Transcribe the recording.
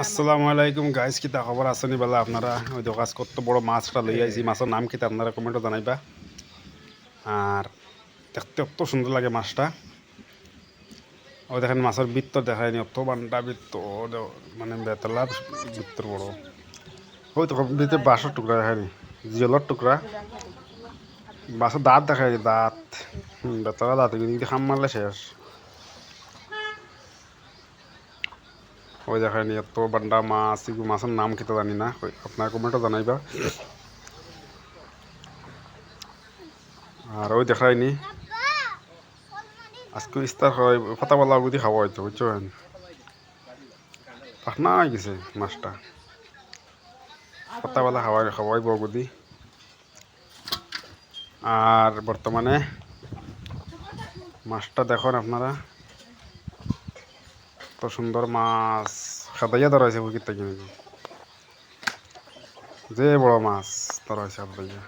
আসসালামু আলাইকুম গাইস, কিতা খবর আছেনি বেলা আপনারা? ওই তো কাজ কত বড় মাছটা লই আইছি। মাছের নাম কিতা আপনারা কমেন্টে জানাইবা। আর দেখতে অত সুন্দর লাগে মাছটা। ওই দেখেন মাছের বৃত্ত দেখায়নি, অত বান্ডা বৃত্ত, মানে বেতলার বৃত্তর বড়। ওই তো ভিতরে বাঁশের টুকরা দেখায়নি, জিয়লের টুকরা। বাঁশের দাঁত দেখায়নি, দাঁত বেতলা দাঁত, কিন্তু খাম মারলে শেষ। ওই দেখায়নি এত বান্ডা মাছ। এগুলো মাছের নাম কিতা জানি না, আপনার কমেন্টে জানাইবা। আর ওই দেখায়নি আজকে ইস্তার হয়, ফাতাওয়ালা গুদি খাওয়া হয়তো, বুঝছেন? পাখনা হয়ে গেছে মাছটা, ফাতাওয়ালা খাওয়াই বগুদি। আর বর্তমানে মাছটা দেখুন আপনারা, কত সুন্দর মাছ। খাদাইয়া ধরাইছে পুকুর থেকে, যে বড় মাছ ধরাইছে খাদাইয়া।